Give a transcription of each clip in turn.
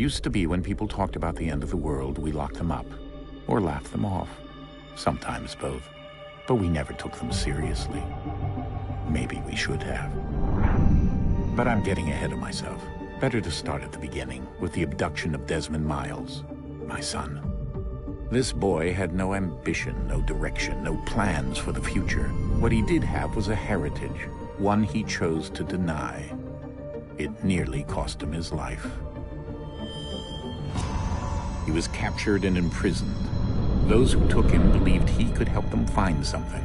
Used to be when people talked about the end of the world, we locked them up, or laughed them off. Sometimes both. But we never took them seriously. Maybe we should have. But I'm getting ahead of myself. Better to start at the beginning, with the abduction of Desmond Miles, my son. This boy had no ambition, no direction, no plans for the future. What he did have was a heritage, one he chose to deny. It nearly cost him his life. He was captured and imprisoned. Those who took him believed he could help them find something.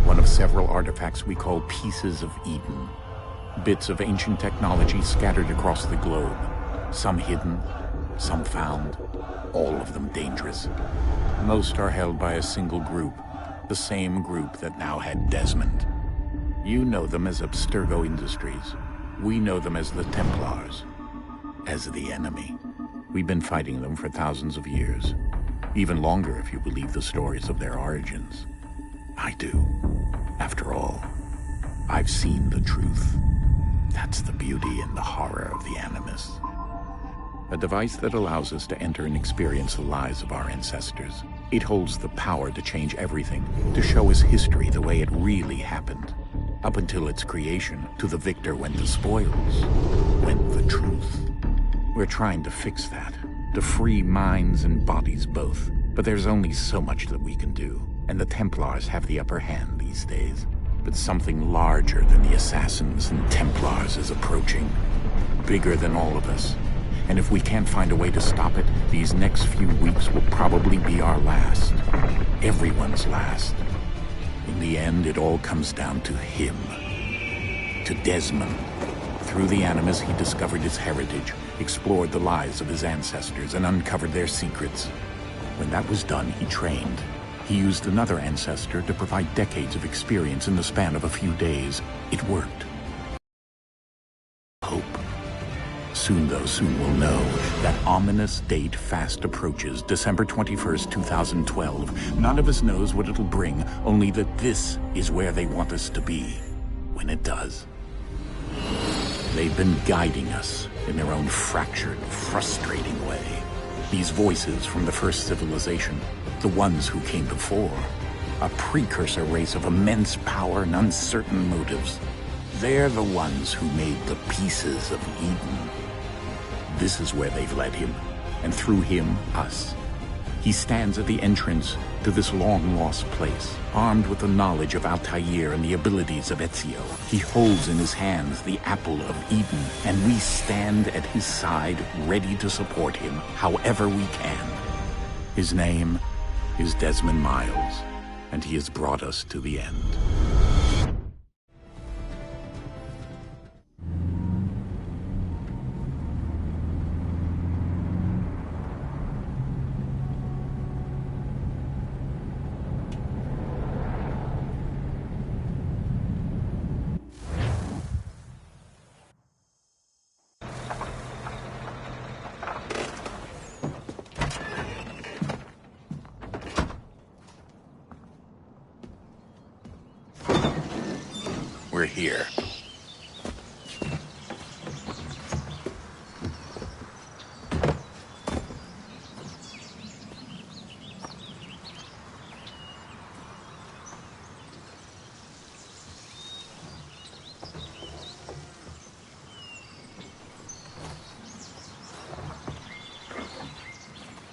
One of several artifacts we call Pieces of Eden. Bits of ancient technology scattered across the globe. Some hidden, some found, all of them dangerous. Most are held by a single group, the same group that now had Desmond. You know them as Abstergo Industries. We know them as the Templars, as the enemy. We've been fighting them for thousands of years, even longer if you believe the stories of their origins. I do. After all, I've seen the truth. That's the beauty and the horror of the Animus. A device that allows us to enter and experience the lives of our ancestors. It holds the power to change everything, to show us history the way it really happened. Up until its creation, to the victor went the spoils, went the truth. We're trying to fix that, to free minds and bodies both. But there's only so much that we can do, and the Templars have the upper hand these days. But something larger than the Assassins and Templars is approaching, bigger than all of us. And if we can't find a way to stop it, these next few weeks will probably be our last. Everyone's last. In the end, it all comes down to him. To Desmond. Through the Animus, he discovered his heritage, explored the lives of his ancestors, and uncovered their secrets. When that was done, he trained. He used another ancestor to provide decades of experience in the span of a few days. It worked. Hope. Soon we'll know. That ominous date fast approaches, December 21st, 2012. None of us knows what it'll bring, only that this is where they want us to be, when it does. They've been guiding us in their own fractured, frustrating way. These voices from the first civilization, the ones who came before, a precursor race of immense power and uncertain motives. They're the ones who made the Pieces of Eden. This is where they've led him, and through him, us. He stands at the entrance to this long-lost place, armed with the knowledge of Altair and the abilities of Ezio. He holds in his hands the Apple of Eden, and we stand at his side, ready to support him however we can. His name is Desmond Miles, and he has brought us to the end. We're here.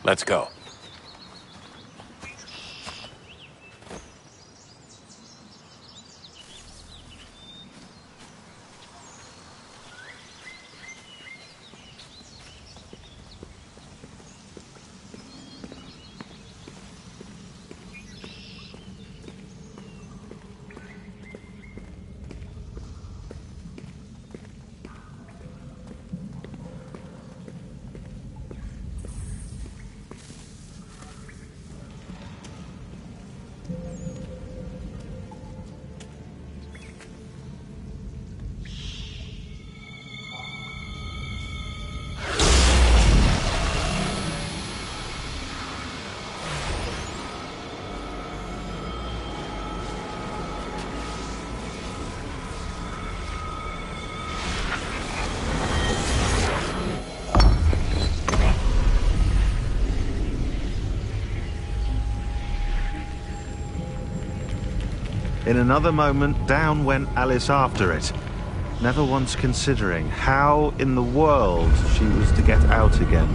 Let's go. In another moment, down went Alice after it, never once considering how in the world she was to get out again.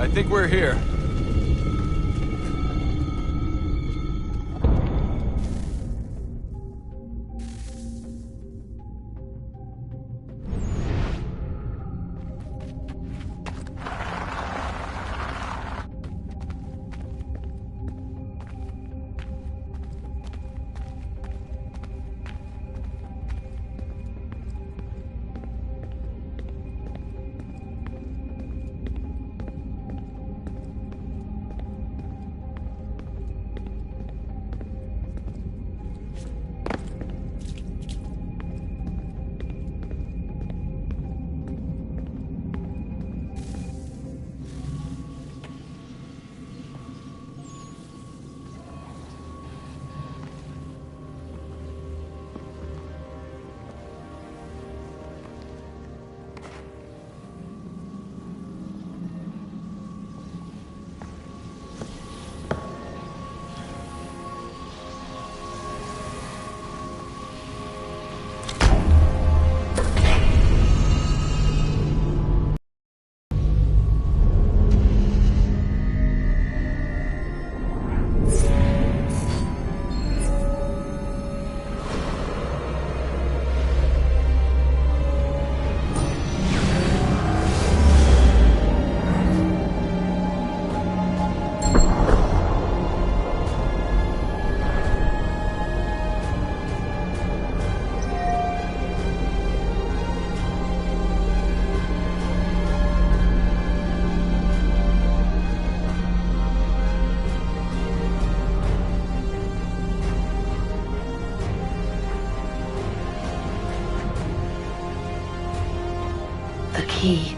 I think we're here. The key.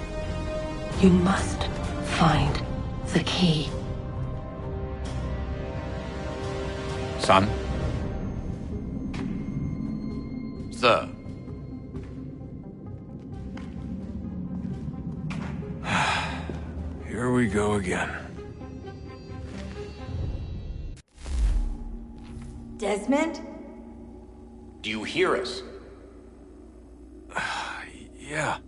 You must find the key. Son? Sir. Here we go again. Desmond? Do you hear us? Yeah.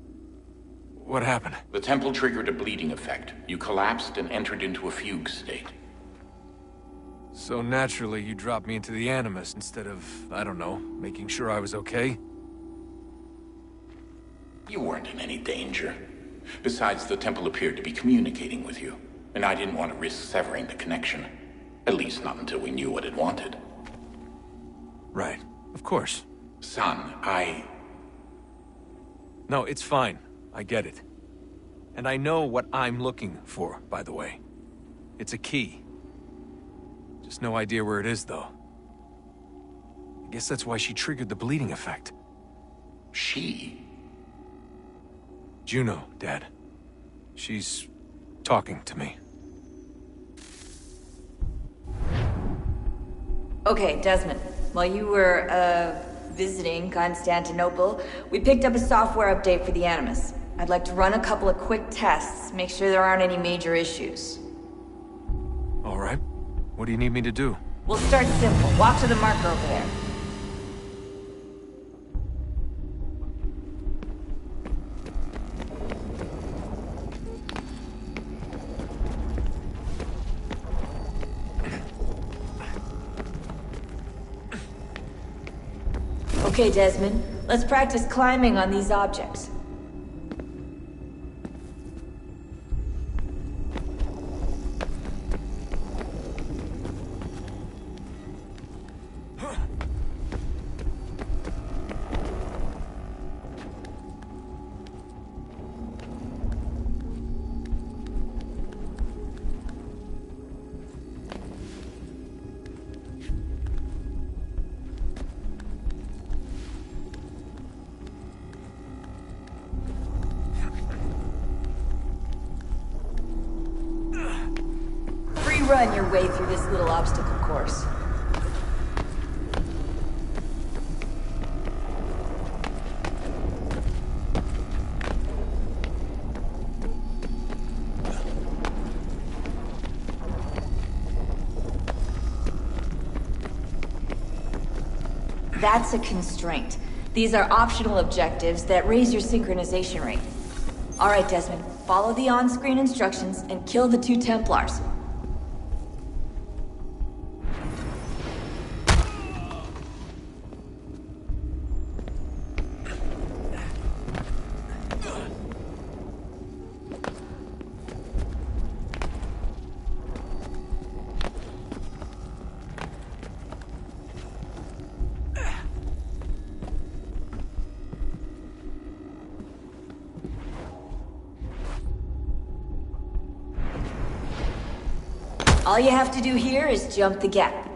What happened? The temple triggered a bleeding effect. You collapsed and entered into a fugue state. So naturally, you dropped me into the Animus instead of, I don't know, making sure I was okay? You weren't in any danger. Besides, the temple appeared to be communicating with you, and I didn't want to risk severing the connection. At least not until we knew what it wanted. Right. Of course. Son, No, it's fine. I get it. And I know what I'm looking for, by the way. It's a key. Just no idea where it is, though. I guess that's why she triggered the bleeding effect. She? Juno, Dad. She's talking to me. Okay, Desmond. While you were, visiting Constantinople, we picked up a software update for the Animus. I'd like to run a couple of quick tests, make sure there aren't any major issues. All right. What do you need me to do? We'll start simple. Walk to the marker over there. Okay, Desmond. Let's practice climbing on these objects. run your way through this little obstacle course. That's a constraint. These are optional objectives that raise your synchronization rate. Alright, Desmond, follow the on-screen instructions and kill the 2 Templars. All you have to do here is jump the gap.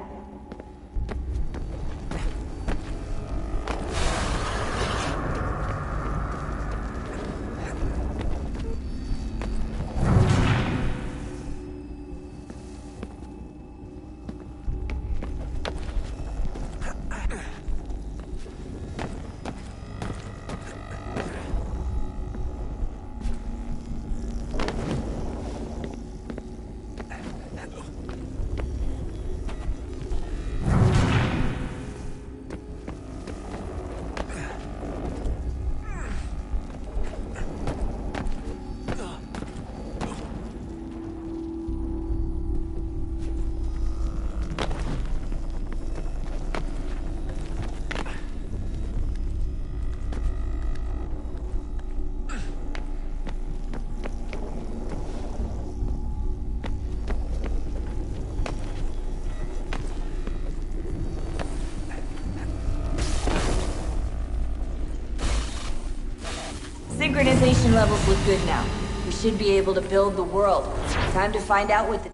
Synchronization levels look good now. We should be able to build the world. Time to find out what the...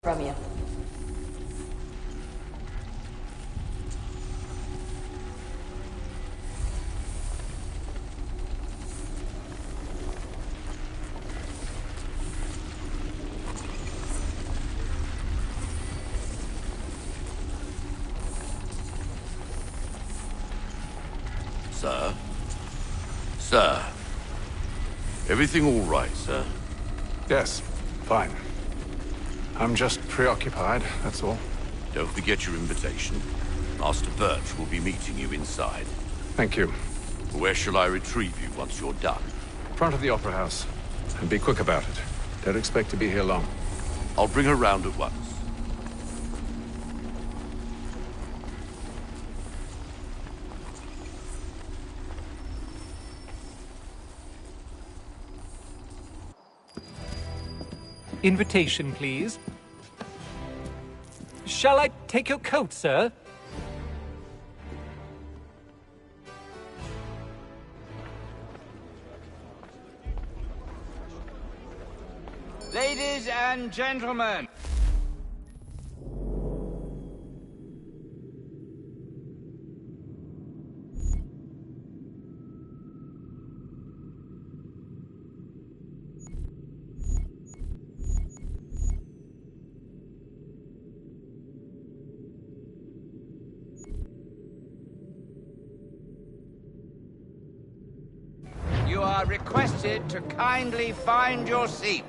from you. Sir? Sir? Everything all right, sir? Yes, fine. I'm just preoccupied, that's all. Don't forget your invitation. Master Birch will be meeting you inside. Thank you. Where shall I retrieve you once you're done? Front of the Opera House. And be quick about it. Don't expect to be here long. I'll bring her round at once. Invitation, please. Shall I take your coat, sir? Ladies and gentlemen. You are requested to kindly find your seats.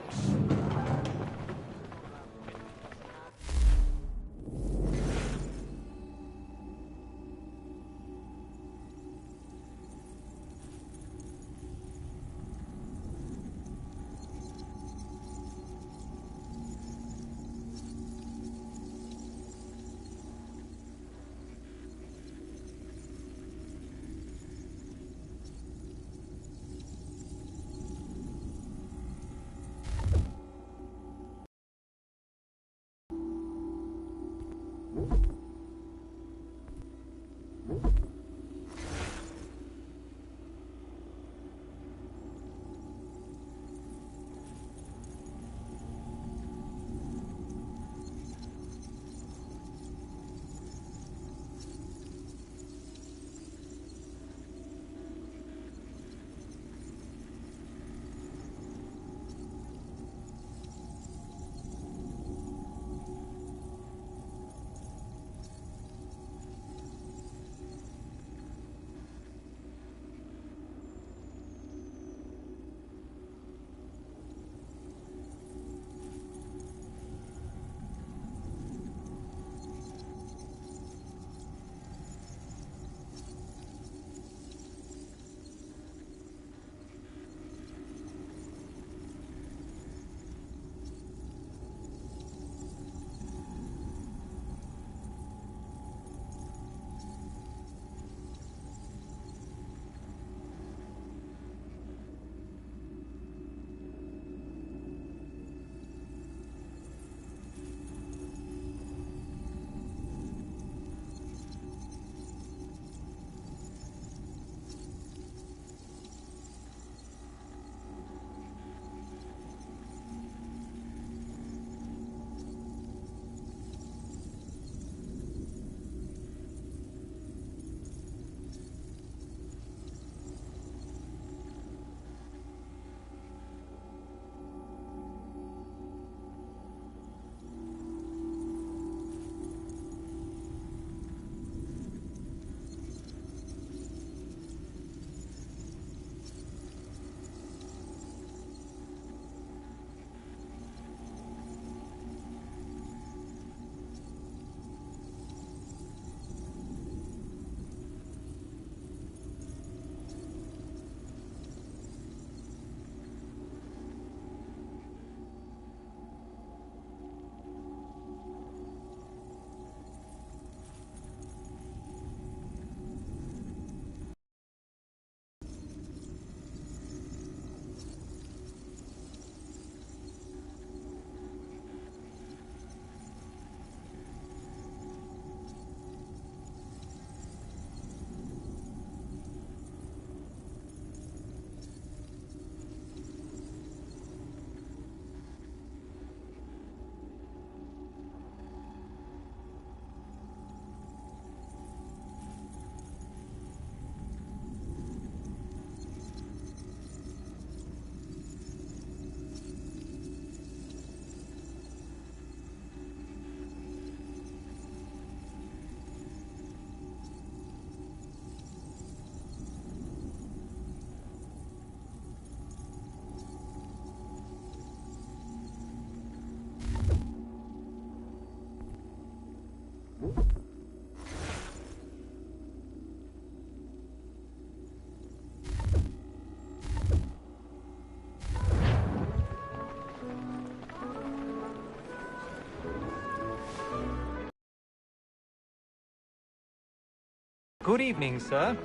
Good evening, sir.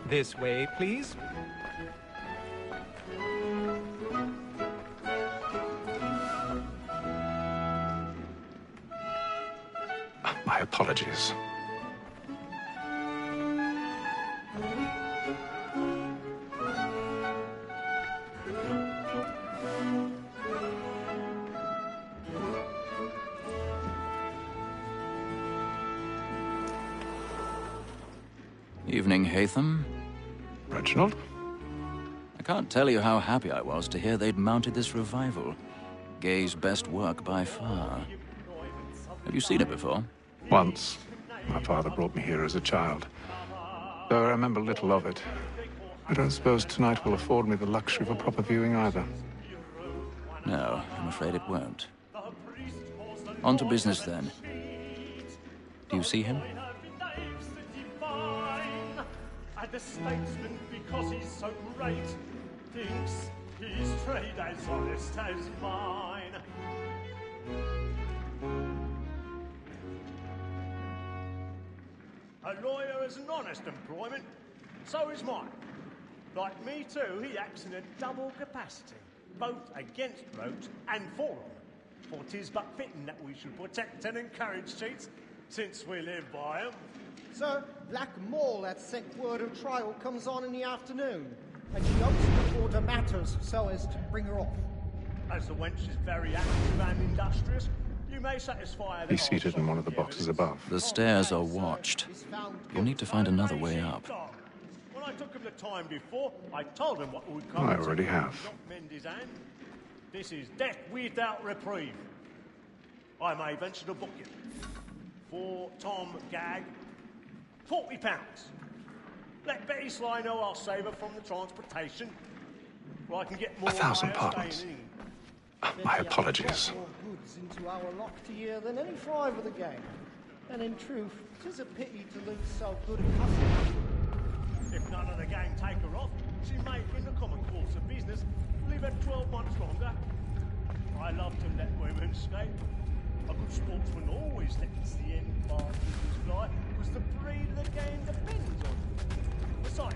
This way, please. My apologies. Evening, Hatham. Reginald? I can't tell you how happy I was to hear they'd mounted this revival. Gay's best work by far. Have you seen it before? Once. My father brought me here as a child. Though I remember little of it. I don't suppose tonight will afford me the luxury of a proper viewing either. No, I'm afraid it won't. On to business, then. Do you see him? The statesman, because he's so great, thinks his trade as honest as mine. A lawyer is an honest employment, so is mine. Like me too, he acts in a double capacity, both against rogues and for them. For 'tis but fitting that we should protect and encourage cheats, since we live by 'em. Sir, Black Mall had sent word of trial comes on in the afternoon, and she hopes to order matters so as to bring her off. As the wench is very active and industrious, you may satisfy... He's seated in one of the boxes above. The stairs are watched. You'll need to find another way up. When I took him the time before, I told him what would come. I already have. Not mend his hand. This is death without reprieve. I may venture to book him. For Tom Gag, £40. Let Betty Sly know I'll save her from the transportation, or I can get more. 1,000 pardons. My apologies. More goods into our locked year than any five of the gang. And in truth, 'tis a pity to lose so good a customer. If none of the gang take her off, she may, in the common course of business, live her 12 months longer. I love to let women escape. A good sportsman always lets the end partridges fly, because the breed of the game depends on it. Besides,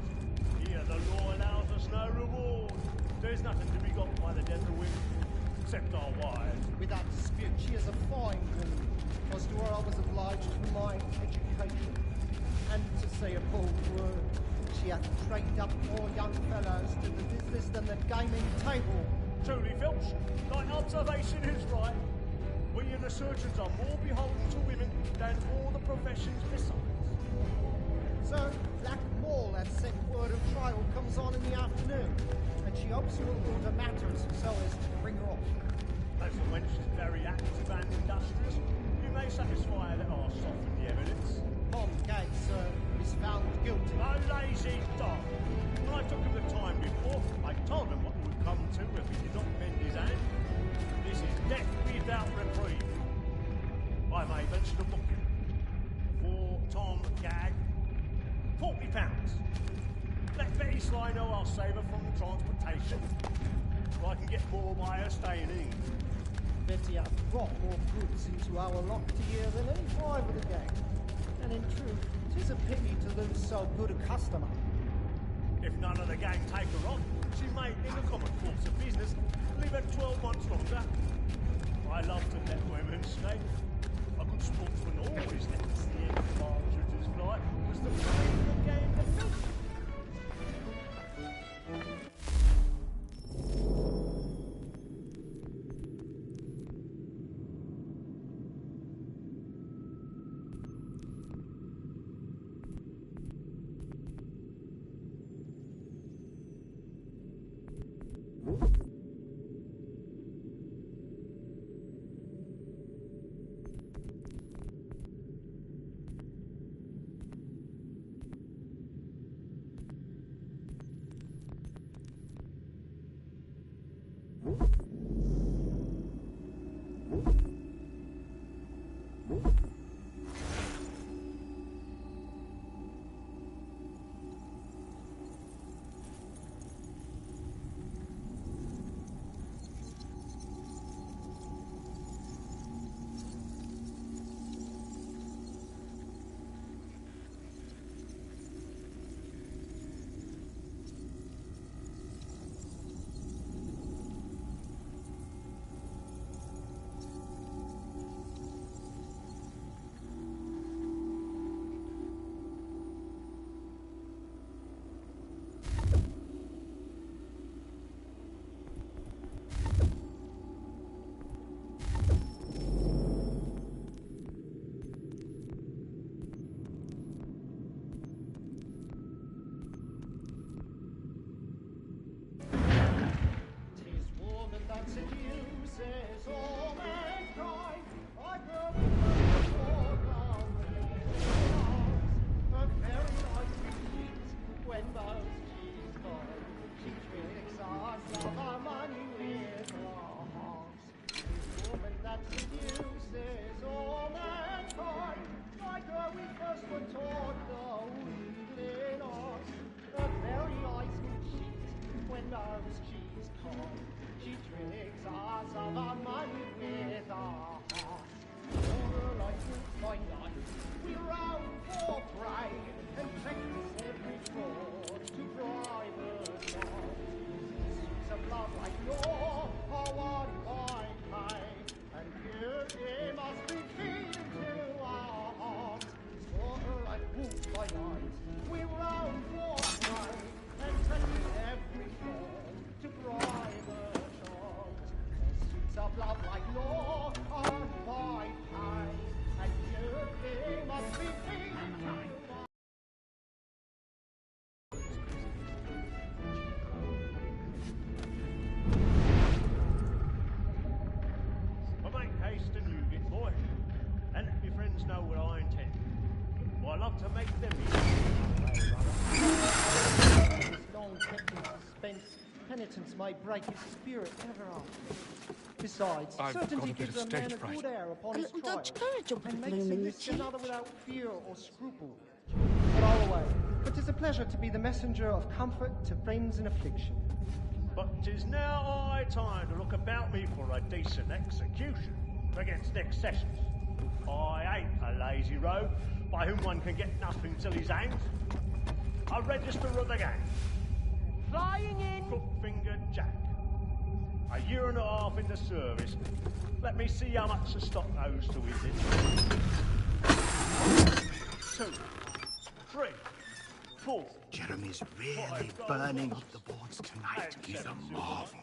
here the law allows us no reward. There's nothing to be got by the death of women, except our wives. Without dispute, she is a fine woman. As to her, I was obliged for my education. And to say a bold word, she hath trained up more young fellows to the business than the gaming table. Truly, Filch, thy observation is right. We and the surgeons are more beholden to women than all the professions besides. So, Black Mall has sent word of trial comes on in the afternoon, and she hopes you will order matters so as to bring her off. As the wench is very active and industrious, you may satisfy that I'll soften the evidence. Tom Gag, sir, is found guilty. A lazy dog. When I took him the time before, I told him what would come to if he did not mend his hand. This is death without reprieve. I may venture to book him. For Tom Gag, £40. Let Betty Sly know I'll save her from the transportation, or I can get more by her staying in. Betty hath brought more goods into our locked year than any five of the gang. And in truth, 'tis a pity to lose so good a customer. If none of the gang take her off, she may, in the common course of business, live her 12 months longer. I love to let women escape. A good sportsman always lets the end partridges fly, because the breed of the game depends. know what I intend. I love to make them This long kept in suspense, penitence may break his spirit ever after. Besides, certainty gives a man a good air upon his trial, and makes him lift another without fear or scruple. But I'll away. But 'tis a pleasure to be the messenger of comfort to friends in affliction. But 'tis now high time to look about me for a decent execution against next sessions. I ain't a lazy rogue by whom one can get nothing till he's hanged. A register of the gang. Flying in! Crook-fingered Jack. A year and a half in the service. Let me see how much the stock owes to his in. 2, 3, 4. Jeremy's really burning up the boards tonight. He's a marvel.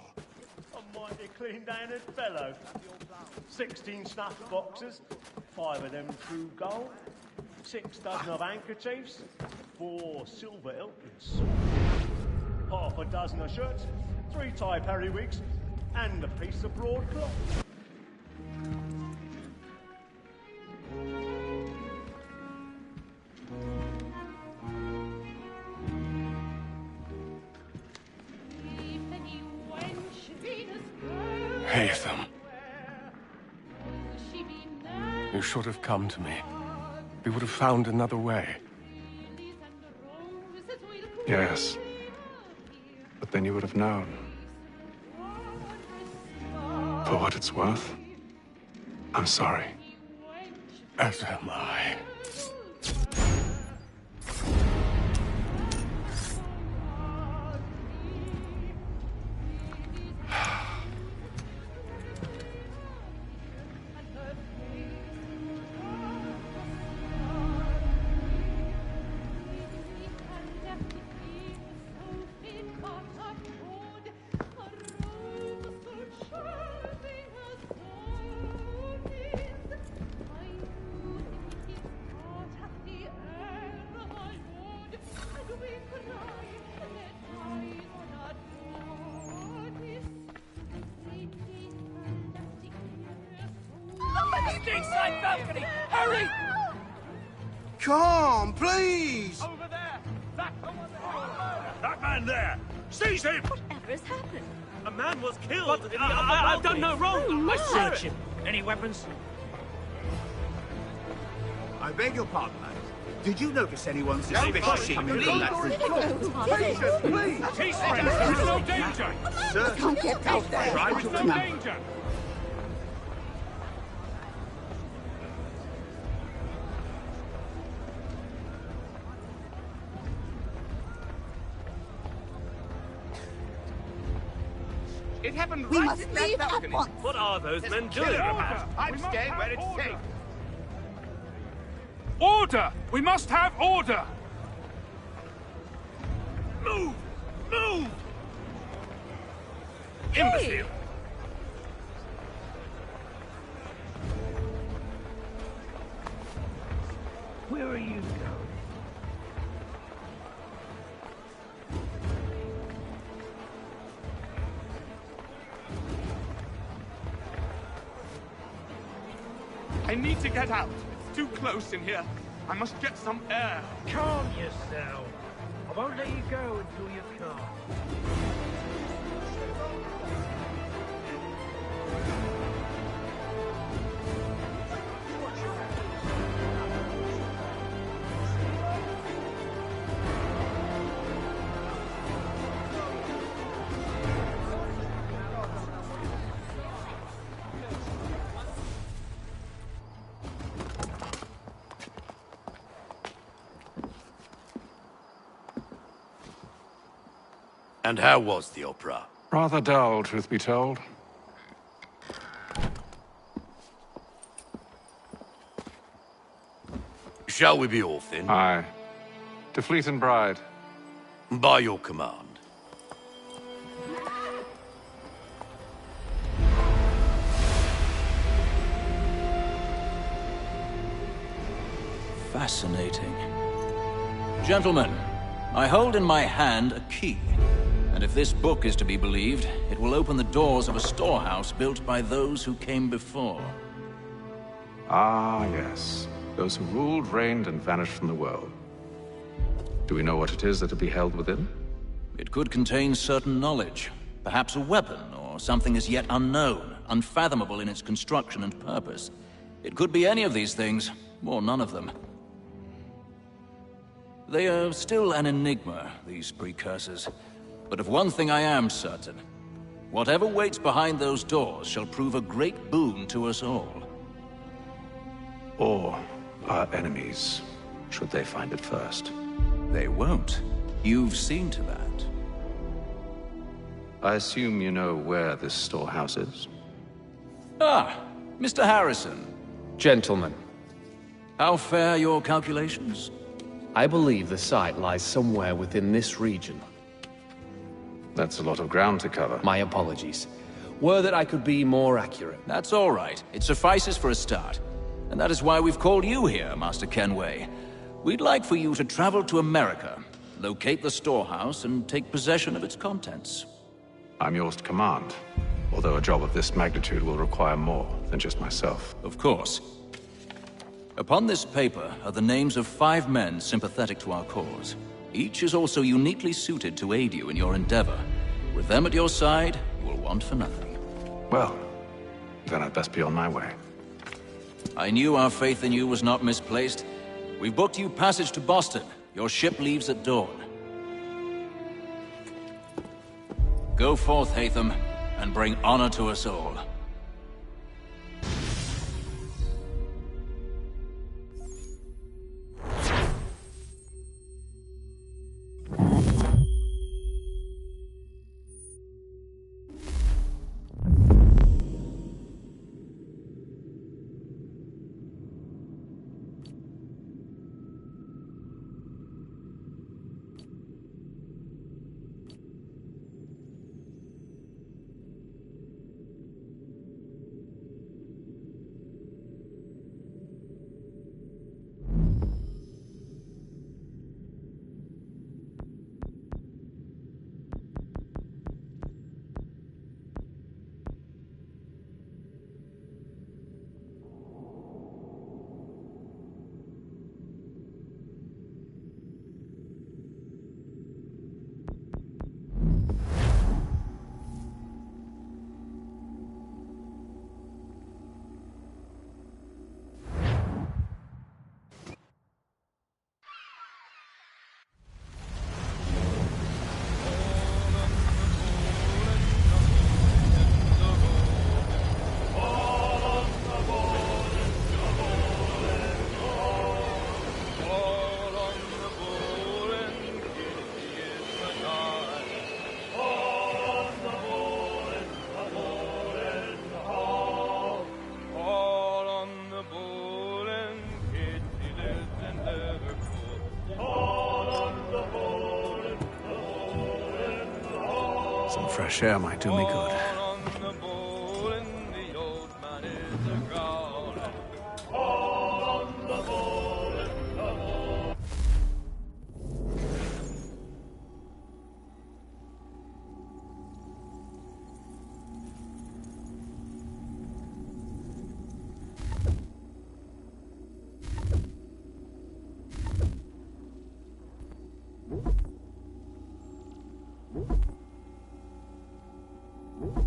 A mighty clean-handed fellow. 16 snuff boxes, 5 of them true gold, 6 dozen of handkerchiefs, 4 silver Elkins, half a dozen of shirts, 3 tie periwigs, and a piece of broadcloth. Haytham. You should have come to me. We would have found another way. Yes. But then you would have known. For what it's worth, I'm sorry. As am I. Inside balcony! Hurry! Come, please! Over there! That man there! Seize him! Whatever has happened? A man was killed in the I've done no wrong! I search him! Any weapons? I beg your pardon, mate. Did you notice anyone suspicious coming from that room? Patience, please! Peace, friends! There is no danger! Sir, can't get out there. Try There is to no come. danger! It happened We right must in that leave at balcony. once. What are those men doing? I'm staying where it's safe. Order! We must have order! Move! Move! Imbecile! Where are you going? I need to get out. It's too close in here. I must get some air. Calm yourself. I won't let you go until you're calm. And how was the opera? Rather dull, truth be told. Shall we be off then? Aye. To Fleet and Bride. By your command. Fascinating. Gentlemen, I hold in my hand a key. And if this book is to be believed, it will open the doors of a storehouse built by those who came before. Ah, yes. Those who ruled, reigned, and vanished from the world. Do we know what it is that will be held within? It could contain certain knowledge. Perhaps a weapon, or something as yet unknown, unfathomable in its construction and purpose. It could be any of these things, or none of them. They are still an enigma, these precursors. But of one thing I am certain. Whatever waits behind those doors shall prove a great boon to us all. Or our enemies, should they find it first. They won't. You've seen to that. I assume you know where this storehouse is? Ah, Mr. Harrison. Gentlemen. How fare your calculations? I believe the site lies somewhere within this region. That's a lot of ground to cover. My apologies. Were that I could be more accurate. That's all right. It suffices for a start. And that is why we've called you here, Master Kenway. We'd like for you to travel to America, locate the storehouse, and take possession of its contents. I'm yours to command, although a job of this magnitude will require more than just myself. Of course. Upon this paper are the names of 5 men sympathetic to our cause. Each is also uniquely suited to aid you in your endeavor. With them at your side, you will want for nothing. Well, then I'd best be on my way. I knew our faith in you was not misplaced. We've booked you passage to Boston. Your ship leaves at dawn. Go forth, Hatham, and bring honor to us all. Some fresh air might do me good. Woo!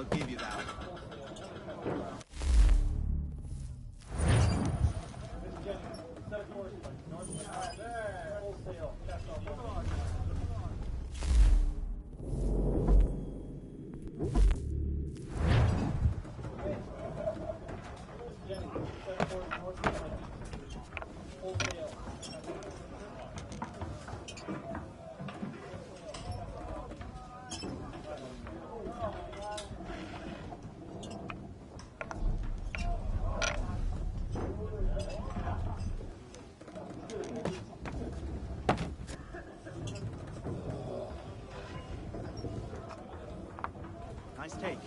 I'll give you that. Nice take.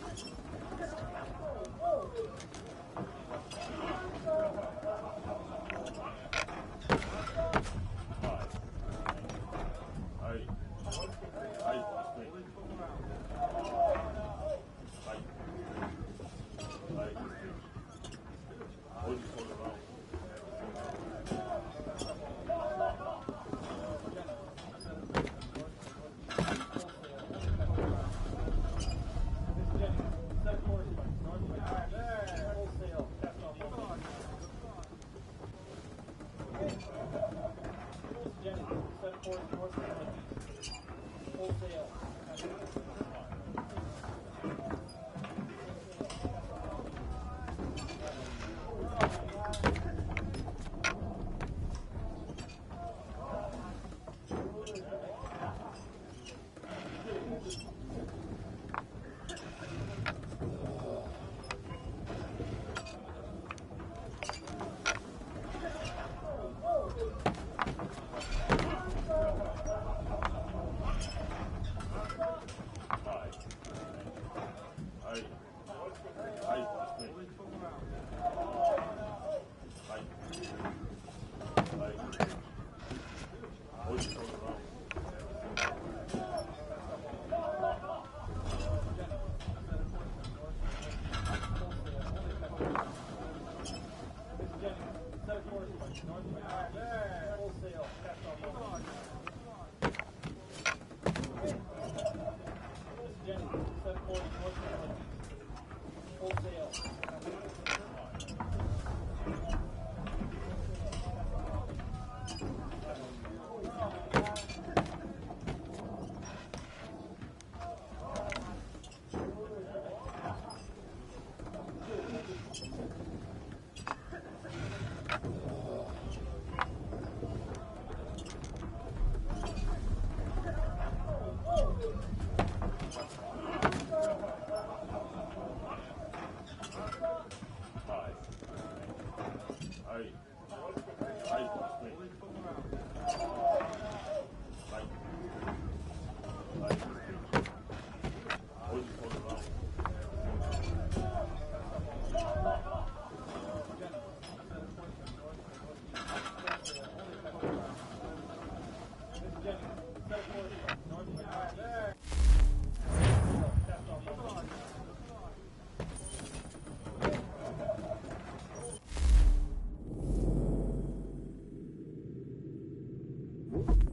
you.